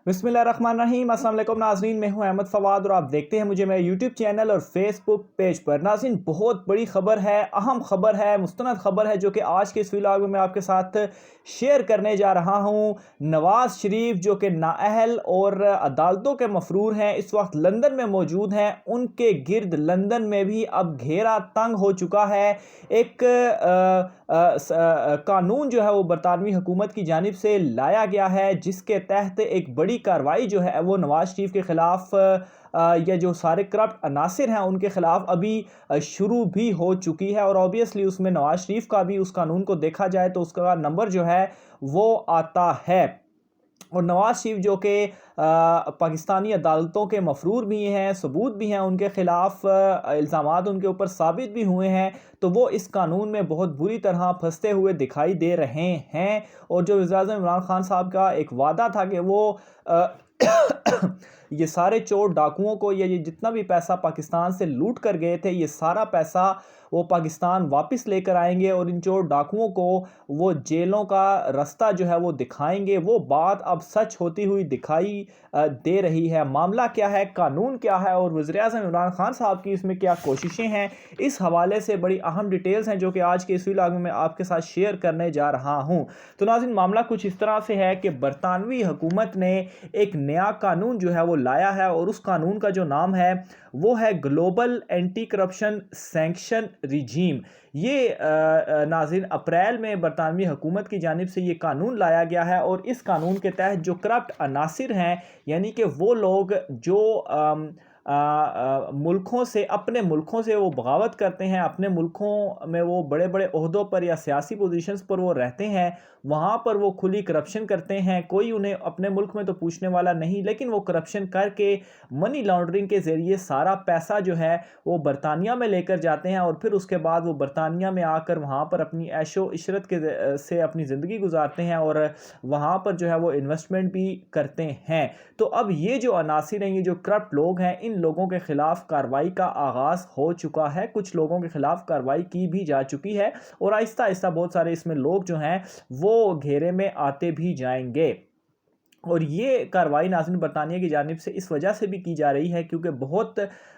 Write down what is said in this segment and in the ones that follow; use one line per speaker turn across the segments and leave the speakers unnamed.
बिस्मिल्लाहिर्रहमानिर्रहीम। अस्सलाम वालेकुम नाज़रीन, मैं हूं अहमद फवाद और आप देखते हैं मुझे मेरे यूट्यूब चैनल और फेसबुक पेज पर। नाज़रीन, बहुत बड़ी खबर है, अहम खबर है, मुस्तनद खबर है जो कि आज के इस व्लॉग में मैं आपके साथ शेयर करने जा रहा हूं। नवाज़ शरीफ जो कि नाअहल और अदालतों के मफरूर हैं, इस वक्त लंदन में मौजूद हैं। उनके गिर्द लंदन में भी अब घेरा तंग हो चुका है। एक कानून जो है वो बरतानवी हुकूमत की जानिब से लाया गया है, जिसके तहत एक बड़ी कार्रवाई जो है वो नवाज शरीफ के ख़िलाफ़ या जो सारे करप्ट अनासिर हैं उनके ख़िलाफ़ अभी शुरू भी हो चुकी है। और ऑब्वियसली उसमें नवाज शरीफ का भी, उस कानून को देखा जाए तो उसका नंबर जो है वो आता है। और नवाज शरीफ जो कि पाकिस्तानी अदालतों के मफरूर भी हैं, सबूत भी हैं उनके ख़िलाफ़, इल्ज़ामात उनके ऊपर साबित भी हुए हैं, तो वो इस कानून में बहुत बुरी तरह फंसते हुए दिखाई दे रहे हैं। और जो वज़ीर-ए-आज़म इमरान खान साहब का एक वादा था कि वो ये सारे चोर डाकुओं को, ये जितना भी पैसा पाकिस्तान से लूट कर गए थे, ये सारा पैसा वो पाकिस्तान वापस लेकर आएंगे और इन चोर डाकुओं को वो जेलों का रास्ता जो है वो दिखाएंगे, वो बात अब सच होती हुई दिखाई दे रही है। मामला क्या है, कानून क्या है और वज़ीर-ए-आज़म इमरान खान साहब की इसमें क्या कोशिशें हैं, इस हवाले से बड़ी अहम डिटेल्स हैं जो कि आज के इस व्लॉग में मैं आपके साथ शेयर करने जा रहा हूं। तो नाज़रीन, मामला कुछ इस तरह से है कि बरतानवी हुकूमत ने एक नया कानून जो है वो लाया है और उस कानून का जो नाम है वो है global anti corruption sanction regime. ये नाज़रीन अप्रैल में बरतानवी हुकूमत की जानिब से ये कानून लाया गया है और इस कानून के तहत जो करप्ट अनासिर हैं, यानी कि वो लोग जो मुल्कों से, अपने मुल्कों से वो बगावत करते हैं, अपने मुल्कों में वो बड़े बड़े ओहदों पर या सियासी पोजीशंस पर वो रहते हैं, वहाँ पर वो खुली करप्शन करते हैं। कोई उन्हें अपने मुल्क में तो पूछने वाला नहीं, लेकिन वो करप्शन करके मनी लॉन्ड्रिंग के ज़रिए सारा पैसा जो है वो बरतानिया में लेकर जाते हैं और फिर उसके बाद वो बरतानिया में आकर वहाँ पर अपनी ऐशो इशरत के से अपनी ज़िंदगी गुजारते हैं और वहाँ पर जो है वो इन्वेस्टमेंट भी करते हैं। तो अब ये जो अनासिर हैं, ये जो करप्ट लोग हैं, इन लोगों के खिलाफ कार्रवाई का आगाज़ हो चुका है। कुछ लोगों के खिलाफ कार्रवाई की भी जा चुकी है और आहिस्ता आहिस्ता बहुत सारे इसमें लोग जो हैं वो घेरे में आते भी जाएंगे। और ये कार्रवाई नाज़रीन बरतानिया की जानिब से इस वजह से भी की जा रही है क्योंकि बहुत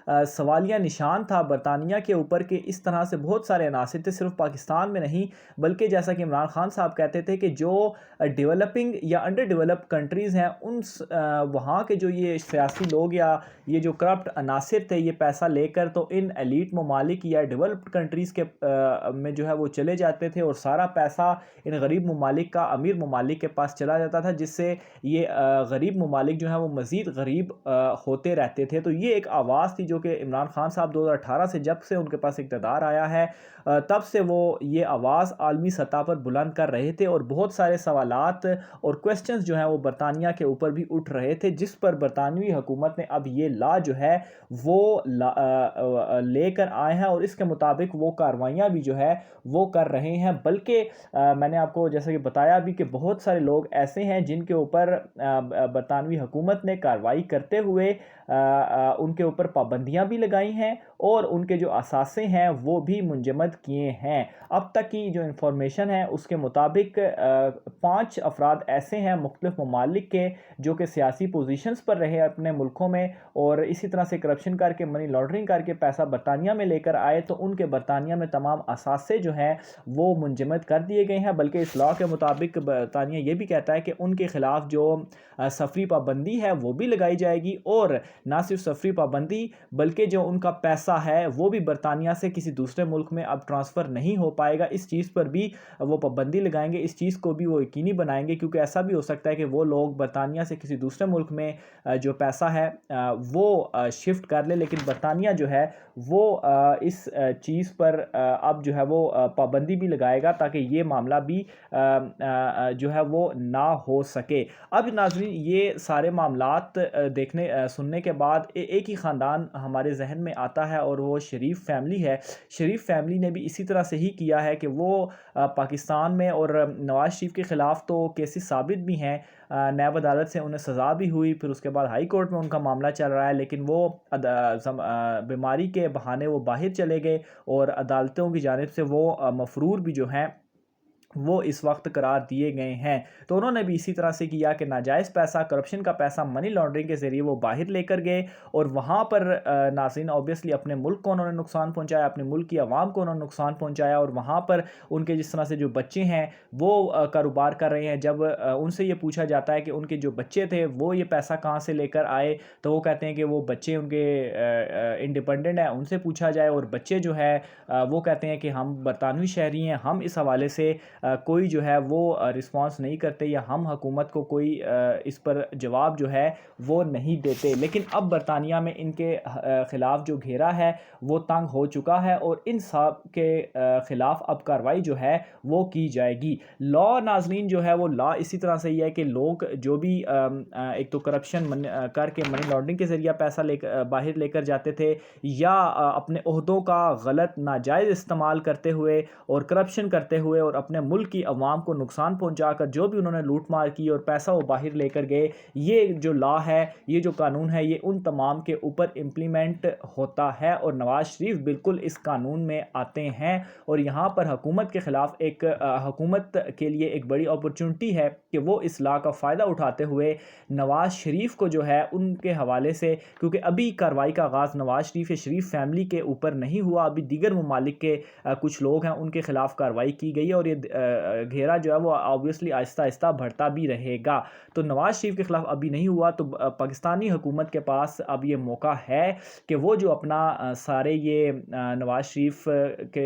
सवालिया निशान था बरतानिया के ऊपर कि इस तरह से बहुत सारे अनासिर थे, सिर्फ पाकिस्तान में नहीं बल्कि जैसा कि इमरान खान साहब कहते थे कि जो डेवलपिंग या अंडर डेवलप्ड कंट्रीज़ हैं उन वहाँ के जो ये सियासी लोग या ये जो करप्ट अनासिर थे, ये पैसा लेकर तो इन एलीट ममालिक या डेवलप्ड कंट्रीज़ के में जो है वो चले जाते थे और सारा पैसा इन गरीब ममालिक का अमीर ममालिक के पास चला जाता था, जिससे ये गरीब ममालिक जो है वो मज़ीद गरीब होते रहते थे। तो ये एक आवाज़ थी जो कि इमरान खान साहब 2018 से, जब से उनके पास इक़्तिदार आया है, तब से वो ये आवाज़ आलमी सतह पर बुलंद कर रहे थे और बहुत सारे सवालात और क्वेश्चंस जो हैं वो बरतानिया के ऊपर भी उठ रहे थे, जिस पर बरतानवी हुकूमत ने अब ये ला जो है वो लेकर आए हैं और इसके मुताबिक वो कार्रवाइयाँ भी जो है वो कर रहे हैं। बल्कि मैंने आपको जैसे कि बताया भी कि बहुत सारे लोग ऐसे हैं जिनके ऊपर बरतानवी हुकूमत ने कार्रवाई करते हुए उनके ऊपर पाबंदियां भी लगाई हैं और उनके जो असासे हैं वो भी मुंजमद किए हैं। अब तक की जो इंफॉर्मेशन है उसके मुताबिक 5 अफराद ऐसे हैं मुख्तलिफ ममालिक के जो कि सियासी पोजीशंस पर रहे अपने मुल्कों में और इसी तरह से करप्शन करके, मनी लॉन्ड्रिंग करके पैसा बरतानिया में लेकर आए, तो उनके बरतानिया में तमाम असासे जो हैं वो मुंजमद कर दिए गए हैं। बल्कि इस लॉ के मुताबिक बरतानिया ये भी कहता है कि उनके ख़िलाफ़ जो सफरी पाबंदी है वो भी लगाई जाएगी और ना सिर्फ सफरी पाबंदी बल्कि जो उनका पैसा है वो भी बरतानिया से किसी दूसरे मुल्क में अब ट्रांसफ़र नहीं हो पाएगा। इस चीज़ पर भी वो पाबंदी लगाएंगे, इस चीज़ को भी वो यकीनी बनाएंगे, क्योंकि ऐसा भी हो सकता है कि वो लोग बरतानिया से किसी दूसरे मुल्क में जो पैसा है वो शिफ्ट कर ले, लेकिन बरतानिया जो है वो इस चीज़ पर अब जो है वो पाबंदी भी लगाएगा ताकि ये मामला भी जो है वो ना हो सके। अब नाज़रीन, ये सारे मामलात देखने सुनने के बाद एक ही ख़ानदान हमारे जहन में आता है और वो शरीफ फैमिली है। शरीफ फैमिली ने भी इसी तरह से ही किया है कि वो पाकिस्तान में, और नवाज़ शरीफ के ख़िलाफ़ तो केसेस साबित भी हैं, नैब अदालत से उन्हें सज़ा भी हुई, फिर उसके बाद हाई कोर्ट में उनका मामला चल रहा है, लेकिन वो बीमारी के बहाने वो बाहर चले गए और अदालतों की जानिब से वो मफरूर भी जो हैं وہ اس وقت قرار دیے گئے ہیں۔ تو انہوں نے بھی اسی طرح سے کیا کہ ناجائز پیسہ، کرپشن کا پیسہ منی لانڈرنگ کے ذریعے وہ باہر لے کر گئے، اور وہاں پر ناظرین اوبیسلی اپنے ملک کو انہوں نے نقصان پہنچایا، اپنے ملک کی عوام کو انہوں نے نقصان پہنچایا، اور وہاں پر ان کے جس طرح سے جو بچے ہیں وہ کاروبار کر رہے ہیں، جب ان سے یہ پوچھا جاتا ہے کہ ان کے جو بچے تھے وہ یہ پیسہ کہاں سے لے کر آئے، تو وہ کہتے ہیں کہ وہ بچے ان کے انڈیپینڈنٹ ہیں، ان سے پوچھا جائے، اور بچے جو ہے وہ کہتے ہیں کہ ہم برطانوی شہری ہیں، ہم اس حوالے سے کوئی جو ہے وہ رسپانس نہیں کرتے، یا ہم حکومت کو کوئی اس پر جواب جو ہے وہ نہیں دیتے۔ لیکن اب برطانیہ میں ان کے خلاف جو گھیرا ہے وہ تنگ ہو چکا ہے، اور ان سب کے خلاف اب کارروائی جو ہے وہ کی جائے گی۔ لا ناظرین جو ہے وہ لا اسی طرح سے یہ ہے کہ لوگ جو بھی ایک تو کرپشن کر کے منی لانڈرنگ کے ذریعہ پیسہ باہر لے کر جاتے تھے، یا اپنے عہدوں کا غلط ناجائز استعمال کرتے ہوئے اور کرپشن کرتے ہوئے اور اپنے ملک کی عوام کو نقصان پہنچا کر جو بھی انہوں نے لوٹ مار کی اور پیسہ وہ باہر لے کر گئے، یہ جو لا ہے، یہ جو قانون ہے، یہ ان تمام کے اوپر امپلیمنٹ ہوتا ہے، اور نواز شریف بالکل اس قانون میں آتے ہیں، اور یہاں پر حکومت کے خلاف حکومت کے لیے ایک بڑی اپرچونٹی ہے کہ وہ اس لا کا فائدہ اٹھاتے ہوئے نواز شریف کو جو ہے ان کے حوالے سے، کیونکہ ابھی کارروائی کا آغاز نواز شریف فیملی کے اوپر نہیں ہوا، ابھی دیگر ممالک کے کچھ لوگ ہیں ان کے خلاف کارروائی کی گئی ہے، اور یہ گھیرا جو ہے وہ آبویسلی آہستہ آہستہ بڑھتا بھی رہے گا۔ تو نواز شریف کے خلاف ابھی نہیں ہوا، تو پاکستانی حکومت کے پاس اب یہ موقع ہے کہ وہ جو اپنا سارے یہ نواز شریف کے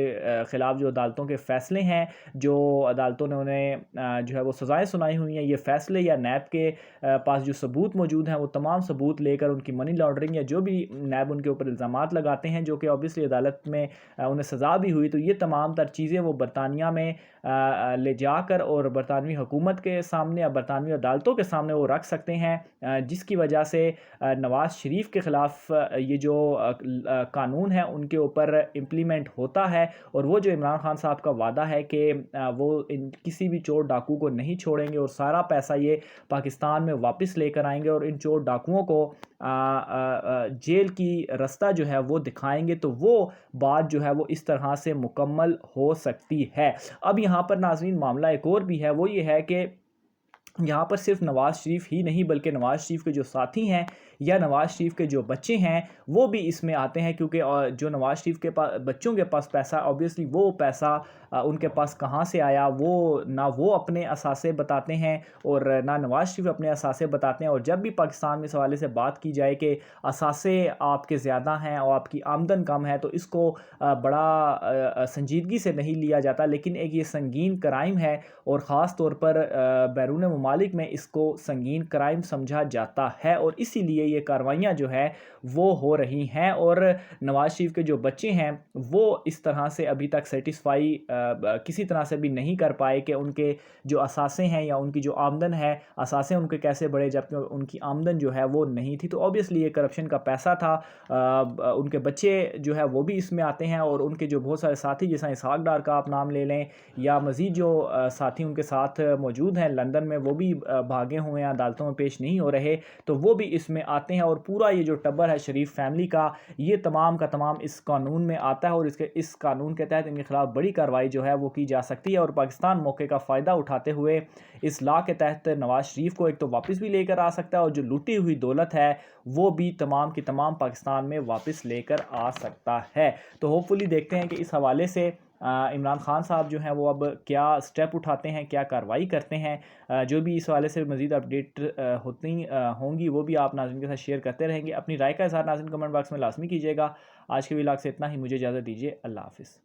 خلاف جو عدالتوں کے فیصلے ہیں، جو عدالتوں نے انہیں جو ہے وہ سزائیں سنائی ہوئی ہیں، یہ فیصلے یا نیب کے پاس جو ثبوت موجود ہیں، وہ تمام ثبوت لے کر ان کی منی لانڈرنگ یا جو بھی نیب ان کے اوپر الزامات لگاتے ہیں، جو کہ اوبیسلی عدالت میں انہیں سزا بھی ہوئی، تو یہ تمام تر چیزیں وہ برطانیہ میں لے جا کر اور برطانوی حکومت کے سامنے یا برطانوی عدالتوں کے سامنے وہ رکھ سکتے ہیں، جس کی وجہ سے نواز شریف کے خلاف یہ جو قانون ہے ان کے اوپر امپلیمنٹ ہوتا ہے، اور وہ جو عمران خان صاحب کا وعدہ ہے کہ وہ کسی بھی چور ڈاکو کو نہیں چھوڑیں گے اور سارا پیسہ یہ پاکستان میں واپس لے کر آئیں گے، اور ان چور ڈاکوؤں کو جیل کی رستہ جو ہے وہ دکھائیں گے، تو وہ بات جو ہے وہ اس طرح سے مکمل ہو سکتی ہے۔ اب یہاں پر ناظرین معاملہ ایک اور بھی ہے، وہ یہ ہے کہ یہاں پر صرف نواز شریف ہی نہیں بلکہ نواز شریف کے جو ساتھی ہیں یا نواز شریف کے جو بچے ہیں وہ بھی اس میں آتے ہیں، کیونکہ جو نواز شریف کے پاس بچوں کے پاس پیسہ، اوبیسلی وہ پیسہ ان کے پاس کہاں سے آیا، وہ نہ وہ اپنے اثاثے بتاتے ہیں اور نہ نواز شریف اپنے اثاثے بتاتے ہیں، اور جب بھی پاکستان میں اس حوالے سے بات کی جائے کہ اثاثے آپ کے زیادہ ہیں اور آپ کی آمدن کم ہے، تو اس کو بڑا سنجیدگی سے نہیں لیا جاتا، لیکن ایک یہ سنگین کرائم ہے، اور خاص طور پر بیرون ممالک میں اس کو سنگین کرائم سمجھا جاتا ہے، اور اسی لیے یہ کارروائیاں جو ہے وہ ہو رہی ہیں، اور نواز شریف کے جو بچے ہیں وہ اس طرح سے ابھی تک سیٹسفائی کسی طرح سے بھی نہیں کر پائے کہ ان کے جو اثاثے ہیں یا ان کی جو آمدن ہے، اثاثے ان کے کیسے بڑھے جبکہ ان کی آمدن جو ہے وہ نہیں تھی۔ تو اوبیسلی یہ کرپشن کا پیسہ تھا، ان کے بچے جو ہے وہ بھی اس میں آتے ہیں، اور ان کے جو بہت سارے ساتھی جیسا اسحاق ڈار کا آپ نام لے لیں، یا مزید جو ساتھی ان کے ساتھ موجود ہیں لندن میں، وہ بھی بھاگے ہوئے ہیں، عدالتوں میں پیش نہیں ہو رہے، تو وہ بھی اس میں آتے ہیں، اور پورا یہ جو ٹبر ہے شریف فیملی کا، یہ تمام کا تمام اس قانون میں آتا ہے، اور اس قانون کے تحت ان کے خلاف بڑی کارروائی جو ہے وہ کی جا سکتی ہے، اور پاکستان موقع کا فائدہ اٹھاتے ہوئے اس لا کے تحت نواز شریف کو ایک تو واپس بھی لے کر آ سکتا ہے، اور جو لوٹی ہوئی دولت ہے وہ بھی تمام کی تمام پاکستان میں واپس لے کر آ سکتا ہے۔ تو ہوپ فلی دیکھتے ہیں کہ اس حوالے سے عمران خان صاحب جو ہیں وہ اب کیا سٹیپ اٹھاتے ہیں، کیا کارروائی کرتے ہیں۔ جو بھی اس حوالے سے مزید اپڈیٹ ہوتی ہوں گی وہ بھی آپ ناظرین کے ساتھ شیئر کرتے رہیں گے۔ اپنی رائے کا اظہار ناظرین کمنٹ باکس میں لازمی کیجیے گا۔ آج کے ولاگ سے اتنا ہی، مجھے اجازت دیجیے، اللہ حافظ۔